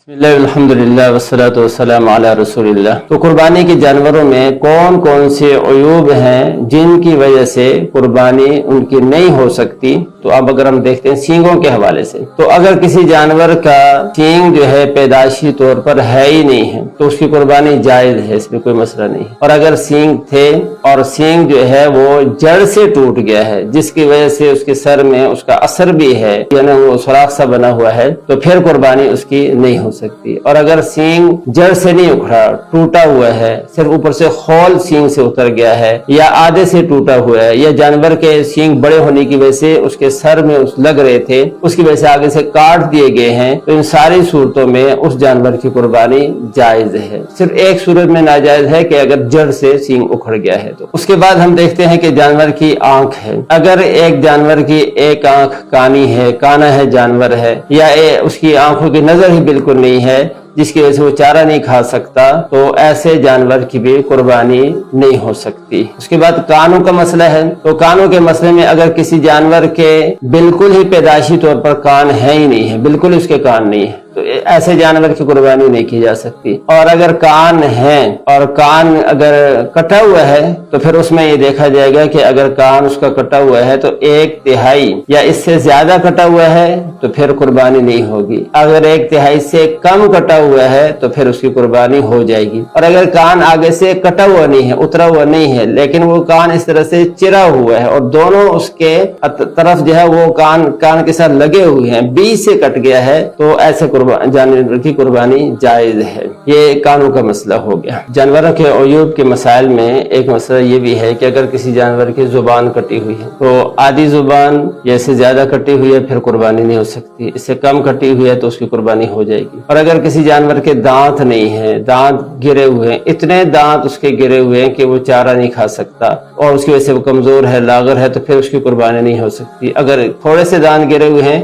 बिस्मिल्लाह अल्हम्दुलिल्लाह वस्सलातु वस्सलामु अला रसूलिल्लाह। तो कुर्बानी के जानवरों में कौन कौन से अयूब हैं जिनकी वजह से कुर्बानी उनकी नहीं हो सकती। तो अब अगर हम देखते हैं सींगों के हवाले से, तो अगर किसी जानवर का सींग जो है पैदाइशी तौर पर है ही नहीं है तो उसकी कुर्बानी जायज है, इसमें कोई मसला नहीं। और अगर सींग थे और सींग जो है वो जड़ से टूट गया है जिसकी वजह से उसके सर में उसका असर भी है, यानी वो सुराख सा बना हुआ है, तो फिर कुर्बानी उसकी नहीं हो सकती। और अगर सींग जड़ से नहीं उखड़ा, टूटा हुआ है, सिर्फ ऊपर से खोल सींग से उतर गया है या आधे से टूटा हुआ है, या जानवर के सींग बड़े होने की वजह से उसके सर में लग रहे थे उसकी वजह से आगे से काट दिए गए हैं, तो इन सारी सूरतों में उस जानवर की कुर्बानी जायज है। सिर्फ एक सूरत में नाजायज है कि अगर जड़ से सींग उखड़ गया है। तो उसके बाद हम देखते हैं कि जानवर की आंख है। अगर एक जानवर की एक आंख कानी है, काना है जानवर है, या उसकी आंखों की नजर ही बिल्कुल नहीं है जिसकी वजह से वो चारा नहीं खा सकता, तो ऐसे जानवर की भी कुर्बानी नहीं हो सकती। उसके बाद कानों का मसला है। तो कानों के मसले में अगर किसी जानवर के बिल्कुल ही पैदाइशी तौर पर कान है ही नहीं है, बिल्कुल उसके कान नहीं है, तो ऐसे जानवर की कुर्बानी नहीं की जा सकती। और अगर कान है और कान अगर कटा हुआ है तो फिर उसमें ये देखा जाएगा कि अगर कान उसका कटा हुआ है तो 1/3 या इससे ज्यादा कटा हुआ है तो फिर कुर्बानी नहीं होगी। अगर 1/3 से कम कटा हुआ है तो फिर उसकी कुर्बानी हो जाएगी। और अगर कान आगे से कटा हुआ नहीं है, उतरा हुआ नहीं है, लेकिन वो कान इस तरह से चिरा हुआ है और दोनों उसके तरफ जो है वो कान के साथ लगे हुए हैं, बीच से कट गया है, तो ऐसे जानवर की कुर्बानी जायज है। ये कानों का मसला हो गया। जानवरों के अयूब के मसाइल में एक मसला ये भी है कि अगर किसी जानवर की जुबान कटी हुई है तो आधी जुबान या इससे ज्यादा कटी हुई है फिर कुर्बानी नहीं हो सकती, इससे कम कटी हुई है तो उसकी कुर्बानी हो जाएगी। और अगर किसी जानवर के दांत नहीं है, दांत गिरे हुए हैं, इतने दांत उसके गिरे हुए हैं कि वो चारा नहीं खा सकता और उसकी वजह से वो कमजोर है, लागर है, तो फिर उसकी कुर्बानी नहीं हो सकती। अगर थोड़े से दांत गिरे हुए हैं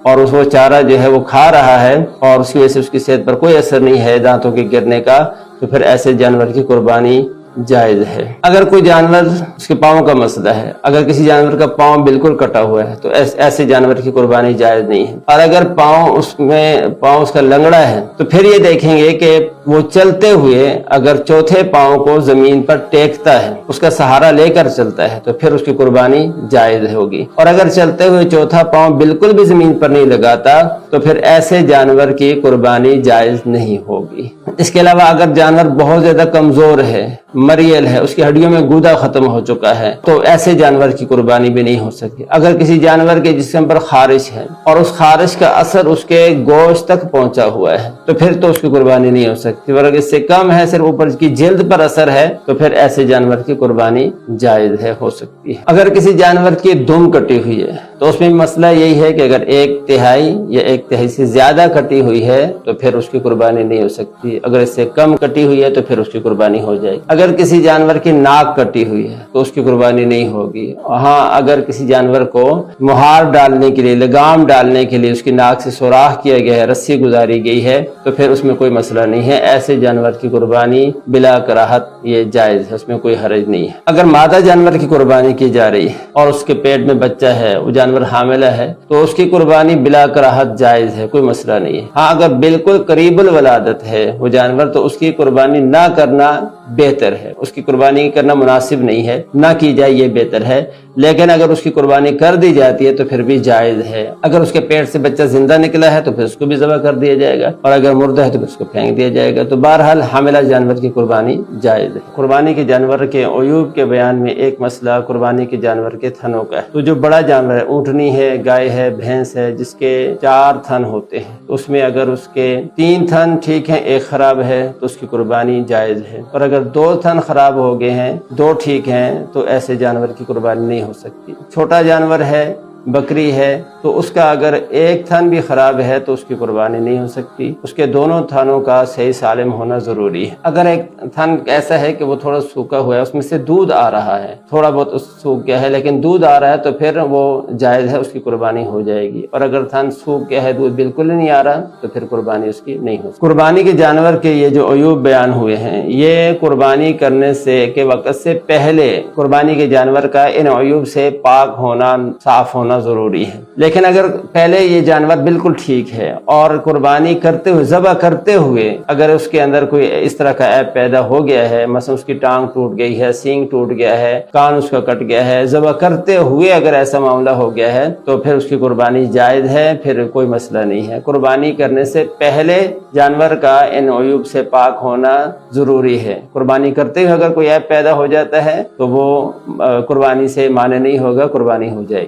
और उसको चारा जो है वो खा रहा है और उसकी वजह से उसकी सेहत पर कोई असर नहीं है दांतों के गिरने का, तो फिर ऐसे जानवर की कुर्बानी जायज है। अगर कोई जानवर, उसके पाँव का मसला है, अगर किसी जानवर का पाँव बिल्कुल कटा हुआ है तो ऐसे जानवर की कुर्बानी जायज नहीं है। और अगर पाँव उसका लंगड़ा है तो फिर ये देखेंगे कि वो चलते हुए अगर चौथे पाँव को जमीन पर टेकता है, उसका सहारा लेकर चलता है, तो फिर उसकी कुर्बानी जायज होगी। और अगर चलते हुए चौथा पाँव बिल्कुल भी जमीन पर नहीं लगाता तो फिर ऐसे जानवर की कुर्बानी जायज नहीं होगी। इसके अलावा अगर जानवर बहुत ज्यादा कमजोर है, मरियल है, उसकी हड्डियों में गूदा खत्म हो चुका है, तो ऐसे जानवर की कुर्बानी भी नहीं हो सकती। अगर किसी जानवर के जिस्म पर खारिश है और उस खारिश का असर उसके गोश्त तक पहुंचा हुआ है तो फिर तो उसकी कुर्बानी नहीं हो सकती। और अगर इससे कम है, सिर्फ ऊपर की जिल्द पर असर है, तो फिर ऐसे जानवर की कुर्बानी जायज है, हो सकती है। अगर किसी जानवर की दुम कटी हुई है तो उसमें मसला यही है कि अगर 1/3 या 1/3 से ज्यादा कटी हुई है तो फिर उसकी कुर्बानी नहीं हो सकती। अगर इससे कम कटी हुई है तो फिर उसकी कुर्बानी हो जाएगी। अगर किसी जानवर की नाक कटी हुई है तो उसकी कुर्बानी नहीं होगी। हाँ, अगर किसी जानवर को मुहार डालने के लिए, लगाम डालने के लिए उसकी नाक से सुराख किया गया है, रस्सी गुजारी गई है, तो फिर उसमें कोई मसला नहीं है। ऐसे जानवर की कुर्बानी बिला कराहत ये जायज है, उसमें कोई हरज नहीं है। अगर मादा जानवर की कुर्बानी की जा रही है और उसके पेट में बच्चा है, वो जानवर हामिला है, तो उसकी कुर्बानी बिला कराहत जायज है, कोई मसला नहीं है। हाँ, अगर बिल्कुल करीबुल वलादत है वो जानवर तो उसकी कुर्बानी ना करना बेहतर है, उसकी कुर्बानी करना मुनासिब नहीं है, ना की जाए ये बेहतर है। लेकिन अगर उसकी कुर्बानी कर दी जाती है तो फिर भी जायज है। अगर उसके पेट से बच्चा जिंदा निकला है तो फिर उसको भी ज़बह कर दिया जाएगा, और अगर मुर्दा है तो फिर उसको फेंक दिया जाएगा। तो बहरहाल हामिला जानवर की कुर्बानी जायज है। कुर्बानी के जानवर के अयूब के बयान में एक मसला कुर्बानी के जानवर के थनों का है। तो जो बड़ा जानवर है, ऊँटनी है, गाय है, भैंस है, जिसके 4 थन होते हैं, तो उसमें अगर उसके 3 थन ठीक है, 1 खराब है, तो उसकी कुर्बानी जायज है। और अगर 2 थन खराब हो गए हैं, 2 ठीक हैं, तो ऐसे जानवर की कुर्बानी नहीं हो सकती। छोटा जानवर है, बकरी है, तो उसका अगर 1 थन भी खराब है तो उसकी कुर्बानी नहीं हो सकती। उसके दोनों थनों का सही सालिम होना जरूरी है। अगर एक थन ऐसा है कि वो थोड़ा सूखा हुआ है, उसमें से दूध आ रहा है, थोड़ा बहुत सूख गया है लेकिन दूध आ रहा है, तो फिर वो जायज है, उसकी कुर्बानी हो जाएगी। और अगर थन सूख गया है, दूध बिल्कुल नहीं आ रहा, तो फिर कुर्बानी उसकी नहीं हो सकती। कुर्बानी के जानवर के ये जो अयूब बयान हुए हैं, ये कुर्बानी करने से के वक्त से पहले कुर्बानी के जानवर का इन अयूब से पाक होना, साफ होना ہونا ضروری ہے. لیکن اگر پہلے یہ جانور بالکل ٹھیک ہے اور قربانی کرتے ہوئے ذبح کرتے ہوئے اگر اس کے اندر کوئی اس طرح کا عیب پیدا ہو گیا ہے، مثلا اس کی ٹانگ ٹوٹ گئی ہے، سینگ ٹوٹ گیا ہے، کان اس کا کٹ گیا ہے، ذبح کرتے ہوئے اگر ایسا معاملہ ہو گیا ہے تو پھر اس کی قربانی جائز ہے، پھر کوئی مسئلہ نہیں ہے. قربانی کرنے سے پہلے جانور کا ان عیوب سے پاک ہونا ضروری ہے. قربانی کرتے ہوئے اگر کوئی عیب پیدا ہو جاتا ہے تو وہ قربانی سے مانع نہیں ہوگا، قربانی ہو جائے گی.